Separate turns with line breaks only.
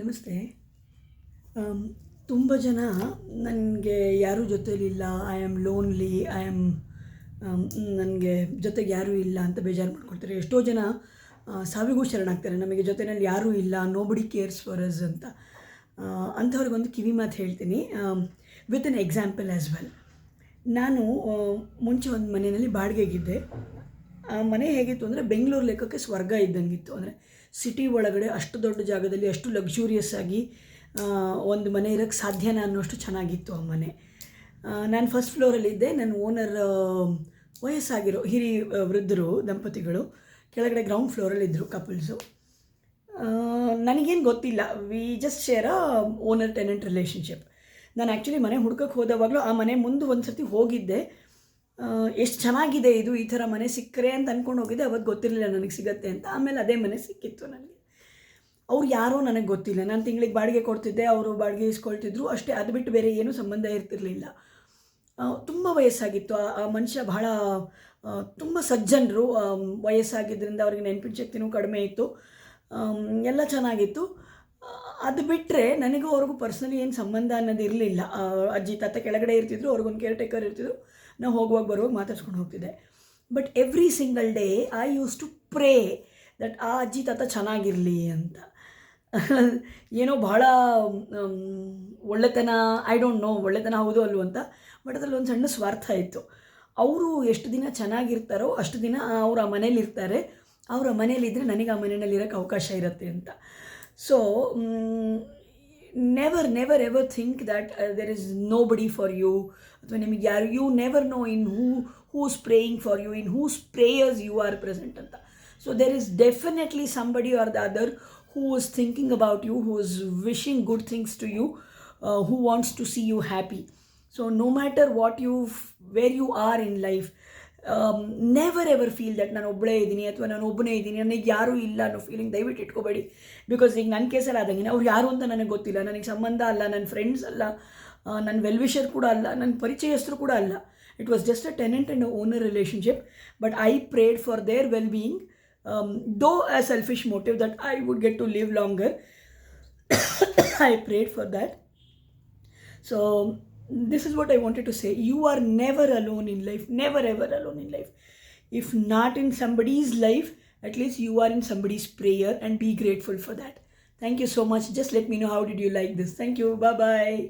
ನಮಸ್ತೆ. ತುಂಬ ಜನ ನನಗೆ ಯಾರೂ ಜೊತೆಲಿಲ್ಲ, ಐ ಆಮ್ ಲೋನ್ಲಿ, ನನಗೆ ಜೊತೆಗೆ ಯಾರೂ ಇಲ್ಲ ಅಂತ ಬೇಜಾರು ಮಾಡ್ಕೊಳ್ತಾರೆ. ಎಷ್ಟೋ ಜನ ಸಾವಿಗೂ ಶರಣಾಗ್ತಾರೆ, ನಮಗೆ ಜೊತೆಯಲ್ಲಿ ಯಾರೂ ಇಲ್ಲ, ನೋಬಡಿ ಕೇರ್ಸ್ ಫಾರ್ ಅಸ್ ಅಂತ. ಅಂಥವ್ರಿಗೊಂದು ಕಿವಿ ಮಾತು ಹೇಳ್ತೀನಿ, with an example as well. ನಾನು ಮುಂಚೆ ಒಂದು ಮನೆಯಲ್ಲಿ ಬಾಡಿಗೆಗಿದ್ದೆ. ಆ ಮನೆ ಹೇಗಿತ್ತು ಅಂದರೆ ಬೆಂಗಳೂರು ಲೆಕ್ಕಕ್ಕೆ ಸ್ವರ್ಗ ಇದ್ದಂಗಿತ್ತು. ಅಂದರೆ ಸಿಟಿ ಒಳಗಡೆ ಅಷ್ಟು ದೊಡ್ಡ ಜಾಗದಲ್ಲಿ ಅಷ್ಟು ಲಕ್ಸುರಿಯಸ್ ಆಗಿ ಒಂದು ಮನೆ ಇರೋಕ್ಕೆ ಸಾಧ್ಯನಾ ಅನ್ನೋಷ್ಟು ಚೆನ್ನಾಗಿತ್ತು ಆ ಮನೆ. ನಾನು ಫಸ್ಟ್ ಫ್ಲೋರಲ್ಲಿದ್ದೆ. ನನ್ನ ಓನರ್ ವಯಸ್ಸಾಗಿರೋ ವೃದ್ಧರು ದಂಪತಿಗಳು ಕೆಳಗಡೆ ಗ್ರೌಂಡ್ ಫ್ಲೋರಲ್ಲಿದ್ದರು, ಕಪಲ್ಸು. ನನಗೇನು ಗೊತ್ತಿಲ್ಲ, we just share a owner tenant relationship. ನಾನು ಆ್ಯಕ್ಚುಲಿ ಮನೆ ಹುಡ್ಕಕ್ಕೆ ಹೋದವಾಗಲೂ ಆ ಮನೆ ಮುಂದೆ ಒಂದು ಸರ್ತಿ ಹೋಗಿದ್ದೆ. ಎಷ್ಟು ಚೆನ್ನಾಗಿದೆ ಇದು, ಈ ಥರ ಮನೆ ಸಿಕ್ಕರೆ ಅಂತ ಅಂದ್ಕೊಂಡು ಹೋಗಿದ್ದೆ. ಅವತ್ತು ಗೊತ್ತಿರಲಿಲ್ಲ ನನಗೆ ಸಿಗತ್ತೆ ಅಂತ. ಆಮೇಲೆ ಅದೇ ಮನೆ ಸಿಕ್ಕಿತ್ತು ನನಗೆ. ಅವ್ರು ಯಾರೋ ನನಗೆ ಗೊತ್ತಿಲ್ಲ. ನಾನು ತಿಂಗಳಿಗೆ ಬಾಡಿಗೆ ಕೊಡ್ತಿದ್ದೆ, ಅವರು ಬಾಡಿಗೆ ಇಸ್ಕೊಳ್ತಿದ್ರು ಅಷ್ಟೇ. ಅದು ಬಿಟ್ಟು ಬೇರೆ ಏನೂ ಸಂಬಂಧ ಇರ್ತಿರಲಿಲ್ಲ. ತುಂಬ ವಯಸ್ಸಾಗಿತ್ತು. ಆ ಮನುಷ್ಯ ಬಹಳ ತುಂಬ ಸಜ್ಜನರು. ವಯಸ್ಸಾಗಿದ್ದರಿಂದ ಅವ್ರಿಗೆ ನೆನಪಿನ ಶಕ್ತಿನೂ ಕಡಿಮೆ ಇತ್ತು. ಎಲ್ಲ ಚೆನ್ನಾಗಿತ್ತು. ಅದು ಬಿಟ್ಟರೆ ನನಗೂ ಅವ್ರಿಗೂ ಪರ್ಸ್ನಲಿ ಏನು ಸಂಬಂಧ ಅನ್ನೋದು ಇರಲಿಲ್ಲ. ಅಜ್ಜಿ ತಾತ ಕೆಳಗಡೆ ಇರ್ತಿದ್ರು, ಅವ್ರಿಗೊಂದು ಕೇರ್ ಟೇಕರ್ ಇರ್ತಿದ್ರು. ನಾವು ಹೋಗುವಾಗ ಬರುವಾಗ ಮಾತಾಡ್ಸ್ಕೊಂಡು ಹೋಗ್ತಿದ್ದೆ. But every single day I used to pray that ಆ ಅಜ್ಜಿ ತಾತ ಚೆನ್ನಾಗಿರಲಿ ಅಂತ. ಏನೋ ಭಾಳ ಒಳ್ಳೆತನ, ಐ ಡೋಂಟ್ ನೋ ಒಳ್ಳೆತನ ಹೌದು ಅಲ್ವ ಅಂತ. ಬಟ್ ಅದರಲ್ಲಿ ಒಂದು ಸಣ್ಣ ಸ್ವಾರ್ಥ ಇತ್ತು. ಅವರು ಎಷ್ಟು ದಿನ ಚೆನ್ನಾಗಿರ್ತಾರೋ ಅಷ್ಟು ದಿನ ಅವ್ರು ಆ ಮನೇಲಿರ್ತಾರೆ. ಅವ್ರ ಮನೇಲಿದ್ದರೆ ನನಗೆ ಆ ಮನೆಯಲ್ಲಿರೋಕ್ಕೆ ಅವಕಾಶ ಇರುತ್ತೆ ಅಂತ. So never ever think that there is nobody for you, ಅಥವಾ ನಿಮಗೆ ಯಾರು, you never know in whose praying for you, in whose prayers you are present ಅಂತ. So there is definitely somebody are the other who is thinking about you, who is wishing good things to you, who wants to see you happy. So no matter where you are in life, never ever feel that ನಾನು ಒಬ್ಬಳೇ ಇದ್ದೀನಿ ಅಥವಾ ನಾನು ಒಬ್ಬನೇ ಇದ್ದೀನಿ, ನನಗೆ ಯಾರೂ ಇಲ್ಲ ಅನ್ನೋ ಫೀಲಿಂಗ್ ದಯವಿಟ್ಟು ಇಟ್ಕೋಬೇಡಿ. ಬಿಕಾಸ್ ಈಗ ನನ್ನ ಕೇಸಲ್ಲಿ ಆದಂಗೆ ಅವ್ರು ಯಾರು ಅಂತ ನನಗೆ ಗೊತ್ತಿಲ್ಲ, ನನಗೆ ಸಂಬಂಧ ಅಲ್ಲ, ನನ್ನ ಫ್ರೆಂಡ್ಸ್ ಅಲ್ಲ, ನನ್ನ ವೆಲ್ವಿಷರ್ ಕೂಡ ಅಲ್ಲ, ನನ್ನ ಪರಿಚಯಸ್ಥರು ಕೂಡ ಅಲ್ಲ. It was just a tenant and owner relationship. But I prayed for there well being. Though a selfish motive that I would get to live longer, I prayed for that. So this is what I wanted to say. You are never alone in life, never ever alone in life. If not in somebody's life, at least you are in somebody's prayer, and be grateful for that. Thank you so much. Just let me know how did you like this. Thank you. Bye bye.